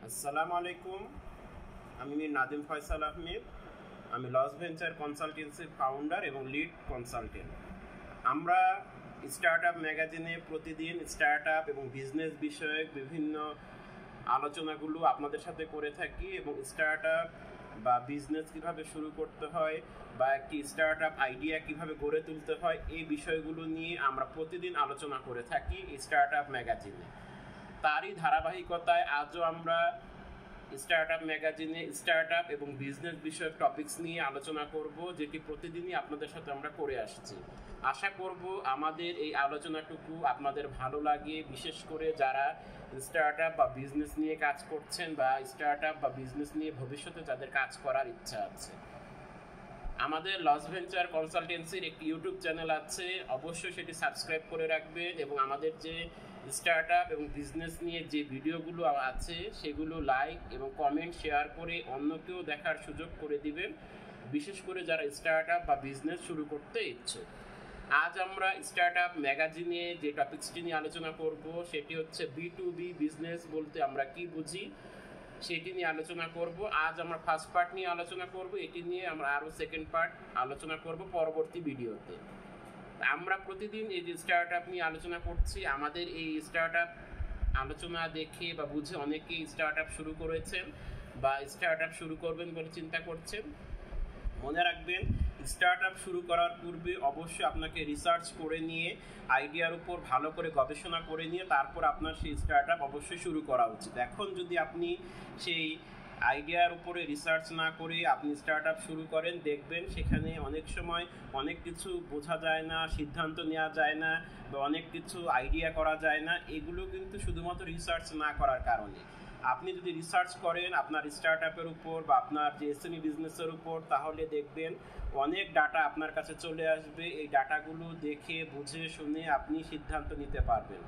আসসালামু আলাইকুম। আমি মীর নাদিম ফয়সাল আহমেদ। আমি লস ভেঞ্চার কনসালটেন্সির ফাউন্ডার এবং লিড কনসালটেন্ট। আমরা স্টার্ট আপ ম্যাগাজিনে প্রতিদিন স্টার্ট আপ এবং বিজনেস বিষয়ক বিভিন্ন আলোচনাগুলো আপনাদের সাথে করে থাকি এবং স্টার্ট আপ বা বিজনেস কীভাবে শুরু করতে হয় বা একটি স্টার্ট আপ আইডিয়া কীভাবে গড়ে তুলতে হয় এই বিষয়গুলো নিয়ে আমরা প্রতিদিন আলোচনা করে থাকি স্টার্ট আপ ম্যাগাজিনে। তারই ধারাবাহিকতায় আজও আমরা স্টার্ট আপ ম্যাগাজিনে স্টার্ট আপ এবং বিজনেস বিষয়ক টপিকস নিয়ে আলোচনা করব, যেটি প্রতিদিনই আপনাদের সাথে আমরা করে আসছি। আশা করব আমাদের এই আলোচনাটুকু আপনাদের ভালো লাগে, বিশেষ করে যারা স্টার্ট আপ বা বিজনেস নিয়ে কাজ করছেন বা স্টার্ট আপ বা বিজনেস নিয়ে ভবিষ্যতে যাদের কাজ করার ইচ্ছা আছে। আমাদের লস ভেঞ্চার কনসালটেন্সির একটি ইউটিউব চ্যানেল আছে, অবশ্যই সেটি সাবস্ক্রাইব করে রাখবেন এবং আমাদের যে স্টার্ট আপ এবং বিজনেস নিয়ে যে ভিডিওগুলো আছে সেগুলো লাইক এবং কমেন্ট শেয়ার করে অন্যকেও দেখার সুযোগ করে দিবেন, বিশেষ করে যারা স্টার্ট আপ বা বিজনেস শুরু করতে ইচ্ছুক। আজ আমরা স্টার্ট আপ ম্যাগাজিনে যে টপিকসটি নিয়ে আলোচনা করব সেটি হচ্ছে B2B বিজনেস বলতে আমরা কি বুঝি সেটি নিয়ে আলোচনা করব। আজ আমরা ফার্স্ট পার্ট নিয়ে আলোচনা করব, এটি নিয়ে আমরা আরও সেকেন্ড পার্ট আলোচনা করব পরবর্তী ভিডিওতে। আমরা প্রতিদিন এই যে স্টার্ট আপ নিয়ে আলোচনা করছি, আমাদের এই স্টার্ট আপ আলোচনা দেখে বা বুঝে অনেকেই স্টার্ট আপ শুরু করেছেন বা স্টার্ট আপ শুরু করবেন বলে চিন্তা করছেন। মনে রাখবেন, স্টার্ট আপ শুরু করার পূর্বে অবশ্যই আপনাকে রিসার্চ করে নিয়ে আইডিয়ার উপর ভালো করে গবেষণা করে নিয়ে তারপর আপনার সেই স্টার্ট আপ অবশ্যই শুরু করা উচিত। এখন যদি আপনি সেই আইডিয়ার উপরে রিসার্চ না করে আপনি স্টার্ট আপ শুরু করেন, দেখবেন সেখানে অনেক সময় অনেক কিছু বোঝা যায় না, সিদ্ধান্ত নেওয়া যায় না বা অনেক কিছু আইডিয়া করা যায় না। এগুলো কিন্তু শুধুমাত্র রিসার্চ না করার কারণে। আপনি যদি রিসার্চ করেন আপনার স্টার্ট আপের উপর বা আপনার যে এসএমই বিজনেসের উপর, তাহলে দেখবেন অনেক ডাটা আপনার কাছে চলে আসবে। এই ডাটাগুলো দেখে বুঝে শুনে আপনি সিদ্ধান্ত নিতে পারবেন।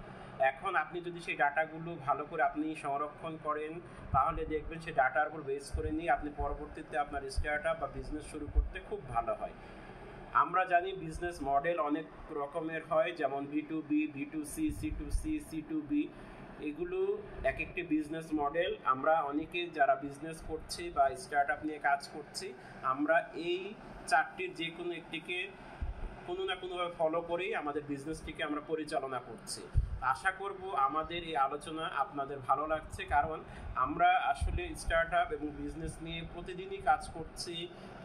এখন আপনি যদি সেই ডাটাগুলো ভালো করে আপনি সংরক্ষণ করেন, তাহলে দেখবেন সেই ডাটার উপর বেস করে নিয়ে আপনি পরবর্তীতে আপনার স্টার্ট আপ বা বিজনেস শুরু করতে খুব ভালো হয়। আমরা জানি বিজনেস মডেল অনেক রকমের হয়, যেমন B2B, B2C, C2C, C2B। এগুলো এক একটি বিজনেস মডেল। আমরা অনেকে যারা বিজনেস করছি বা স্টার্ট আপ নিয়ে কাজ করছি, আমরা এই চারটির যে কোনো একটিকে কোনো না কোনোভাবে ফলো করেই আমাদের বিজনেসটিকে আমরা পরিচালনা করছি। আশা করব আমাদের এই আলোচনা আপনাদের ভালো লাগছে, কারণ আমরা আসলে স্টার্ট আপ এবং বিজনেস নিয়ে প্রতিদিনই কাজ করছি।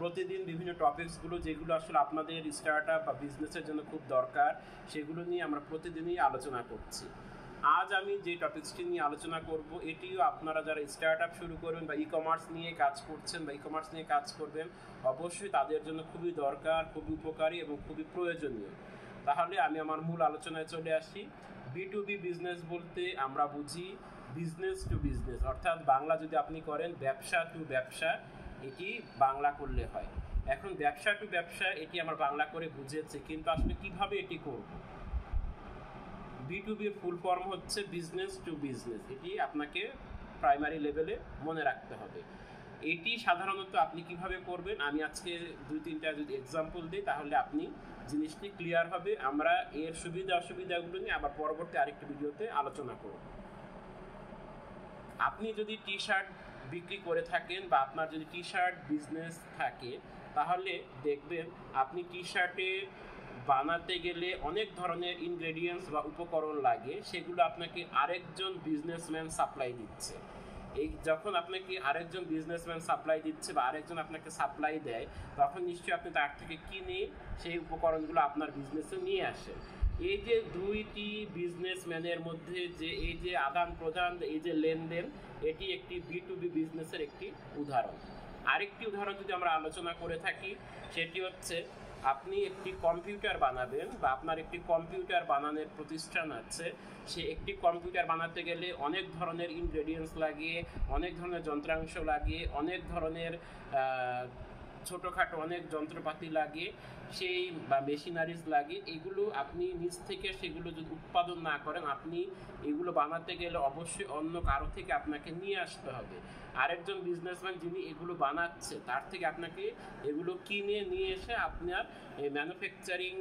প্রতিদিন বিভিন্ন টপিকসগুলো যেগুলো আসলে আপনাদের স্টার্ট আপ বা বিজনেসের জন্য খুব দরকার, সেগুলো নিয়ে আমরা প্রতিদিনই আলোচনা করছি। আজ আমি যে টপিকসটি নিয়ে আলোচনা করব, এটিও আপনারা যারা স্টার্ট আপ শুরু করবেন বা ই কমার্স নিয়ে কাজ করছেন বা ই কমার্স নিয়ে কাজ করবেন, অবশ্যই তাদের জন্য খুবই দরকার, খুবই উপকারী এবং খুবই প্রয়োজনীয়। তাহলে আমি আমার মূল আলোচনায় চলে আসি। B2B বিজনেস বলতে আমরা বুঝি বিজনেস টু বিজনেস, অর্থাৎ বাংলা যদি আপনি করেন ব্যবসা টু ব্যবসা, এটি বাংলা করলে হয়। এখন ব্যবসা টু ব্যবসা এটি আমরা বাংলা করে বুঝেছি, কিন্তু আসলে কিভাবে এটি করব? B2B ফুল ফর্ম হচ্ছে বিজনেস টু বিজনেস। এটি আপনাকে প্রাইমারি লেভেলে মনে রাখতে হবে। এটি সাধারণত আপনি কিভাবে করবেন আমি আজকে 2-3টা যদি এক্সাম্পল দিই, তাহলে আপনি জিনিসটি ক্লিয়ার হবে। আমরা এর সুবিধা অসুবিধাগুলো নিয়ে আবার পরবর্তী আরেকটি ভিডিওতে আলোচনা করব। আপনি যদি টি শার্ট বিক্রি করে থাকেন বা আপনার যদি টি শার্ট বিজনেস থাকে, তাহলে দেখবেন আপনি টি শার্টে বানাতে গেলে অনেক ধরনের ইনগ্রেডিয়েন্টস বা উপকরণ লাগে, সেগুলো আপনাকে আরেকজন বিজনেসম্যান সাপ্লাই দিচ্ছে। এই যখন আপনাকে আরেকজন বিজনেসম্যান সাপ্লাই দিচ্ছে বা আরেকজন আপনাকে সাপ্লাই দেয়, তখন নিশ্চয়ই আপনি তার থেকে কিনে সেই উপকরণগুলো আপনার বিজনেসে নিয়ে আসেন। এই যে দুইটি বিজনেসম্যানের মধ্যে যে এই যে আদান প্রদান, এই যে লেনদেন, এটি একটি B2B বিজনেসের একটি উদাহরণ। আরেকটি উদাহরণ যদি আমরা আলোচনা করে থাকি, সেটি হচ্ছে আপনি একটি কম্পিউটার বানাবেন বা আপনার একটি কম্পিউটার বানানোর প্রতিষ্ঠান আছে। সে একটি কম্পিউটার বানাতে গেলে অনেক ধরনের ইনগ্রেডিয়েন্টস লাগে, অনেক ধরনের যন্ত্রাংশ লাগে, অনেক ধরনের ছোটোখাটো অনেক যন্ত্রপাতি লাগে, সেই বা মেশিনারিজ লাগে। এগুলো আপনি নিজ থেকে সেগুলো যদি উৎপাদন না করেন, আপনি এগুলো বানাতে গেলে অবশ্যই অন্য কারো থেকে আপনাকে নিয়ে আসতে হবে। আরেকজন বিজনেসম্যান যিনি এগুলো বানাচ্ছে, তার থেকে আপনাকে এগুলো কিনে নিয়ে এসে আপনার ম্যানুফ্যাকচারিং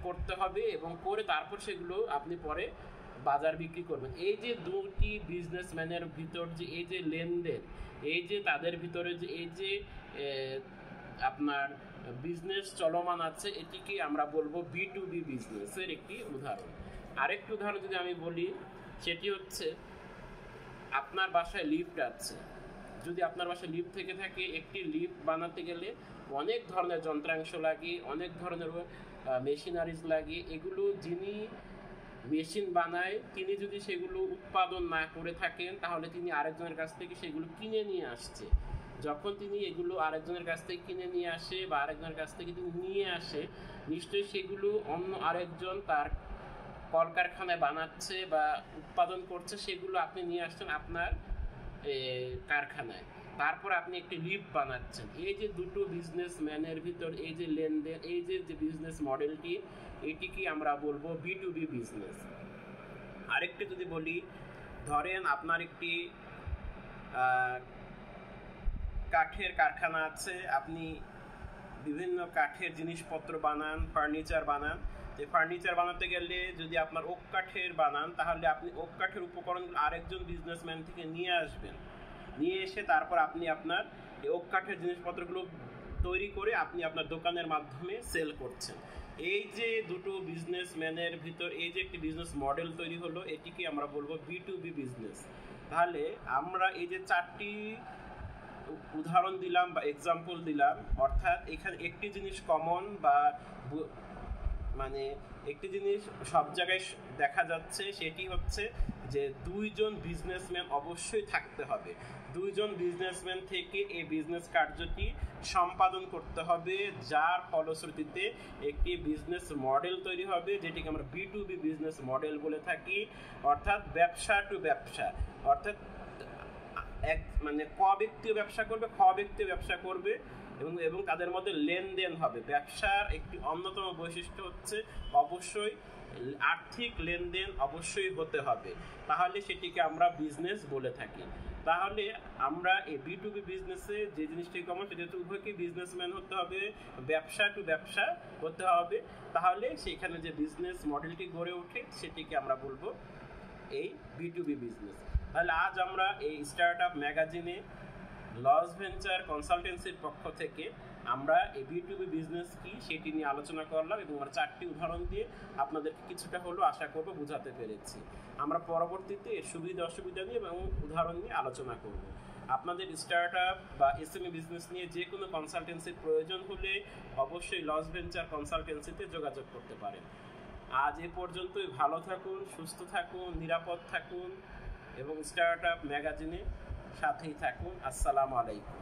করতে হবে এবং করে তারপর সেগুলো আপনি পরে বাজার বিক্রি করবেন। এই যে দুটি বিজনেসম্যানের ভিতর যে এই যে লেনদেন, এই যে তাদের ভিতরে যে এই যে আপনার বিজনেস চলমান আছে, এটিকে আমরা বলবো B2B বিজনেসের একটি উদাহরণ। আরেকটি উদাহরণ যদি আমি বলি, সেটি হচ্ছে আপনার বাসায় লিফট আছে। যদি আপনার বাসায় লিফট থেকে থাকে, একটি লিফট বানাতে গেলে অনেক ধরনের যন্ত্রাংশ লাগে, অনেক ধরনের মেশিনারিজ লাগে। এগুলো যিনি মেশিন বানায় তিনি যদি সেগুলো উৎপাদন না করে থাকেন, তাহলে তিনি আরেকজনের কাছ থেকে সেগুলো কিনে নিয়ে আসছে। যখন তিনি এগুলো আরেকজনের কাছ থেকে কিনে নিয়ে আসে বা আরেকজনের কাছ থেকে তিনি নিয়ে আসে, নিশ্চয়ই সেগুলো অন্য আরেকজন তার কলকারখানায় বানাচ্ছে বা উৎপাদন করছে, সেগুলো আপনি নিয়ে আসছেন আপনার কারখানায়। তারপর আপনি একটি লিফট বানাচ্ছেন। এই যে দুটো বিজনেসম্যানের ভিতর এই যে লেনদেন, এই যে বিজনেস মডেলটি, এটিকে আমরা বলবো B2B বিজনেস। আরেকটি যদি বলি, ধরেন আপনার একটি কাঠের কারখানা আছে, আপনি বিভিন্ন কাঠের জিনিসপত্র বানান, ফার্নিচার বানান। যে ফার্নিচার বানাতে গেলে যদি আপনার ওক কাঠের বানান, তাহলে আপনি ওক কাঠের উপকরণ আরেকজন বিজনেসম্যান থেকে নিয়ে আসবেন, নিয়ে এসে তারপর আপনি আপনার এই ওক কাঠের জিনিসপত্রগুলো তৈরি করে আপনি আপনার দোকানের মাধ্যমে সেল করছেন। এই যে দুটো বিজনেসম্যানের ভিতর এই যে একটি বিজনেস মডেল তৈরি হলো, এটিকে আমরা বলবো B2B বিজনেস। তাহলে আমরা এই যে চারটি উদাহরণ দিলাম বা এক্সাম্পল দিলাম, অর্থাৎ এখানে একটি জিনিস কমন বা মানে একটি জিনিস সব জায়গায় দেখা যাচ্ছে, সেটি হচ্ছে যে দুইজন বিজনেসম্যান অবশ্যই থাকতে হবে। দুইজন বিজনেসম্যান থেকে এই বিজনেস কার্যটি সম্পাদন করতে হবে, যার ফলশ্রুতিতে একটি বিজনেস মডেল তৈরি হবে, যেটিকে আমরা B2B বিজনেস মডেল বলে থাকি। অর্থাৎ ব্যবসা টু ব্যবসা, অর্থাৎ মানে ক ব্যক্তিও ব্যবসা করবে, খ ব্যক্তিও ব্যবসা করবে এবং তাদের মধ্যে লেনদেন হবে। ব্যবসার একটি অন্যতম বৈশিষ্ট্য হচ্ছে অবশ্যই আর্থিক লেনদেন অবশ্যই হতে হবে, তাহলে সেটিকে আমরা বিজনেস বলে থাকি। তাহলে আমরা এই B2B বিজনেসে যে জিনিসটি কমন, সেটা হচ্ছে উভয়কে বিজনেসম্যান হতে হবে, ব্যবসা টু ব্যবসা হতে হবে, তাহলে সেখানে যে বিজনেস মডেলটি গড়ে ওঠে সেটিকে আমরা বলবো এই B2B বিজনেস। তাহলে আজ আমরা এই স্টার্টআপ ম্যাগাজিনে লস ভেঞ্চার কনসালটেন্সির পক্ষ থেকে আমরা এই B2B বিজনেস কি সেটি নিয়ে আলোচনা করলাম এবং আমরা চারটি উদাহরণ দিয়ে আপনাদেরকে কিছুটা হলেও আশা করব বোঝাতে পেরেছি। আমরা পরবর্তীতে এর সুবিধা অসুবিধা নিয়ে এবং উদাহরণ নিয়ে আলোচনা করব। আপনাদের স্টার্টআপ বা SME বিজনেস নিয়ে যে কোনো কনসালটেন্সির প্রয়োজন হলে অবশ্যই লস ভেঞ্চার কনসালটেন্সিতে যোগাযোগ করতে পারেন। আজ এ পর্যন্তই। ভালো থাকুন, সুস্থ থাকুন, নিরাপদ থাকুন এবং স্টার্টআপ ম্যাগাজিনে সাথেই থাকুন। আসসালামু আলাইকুম।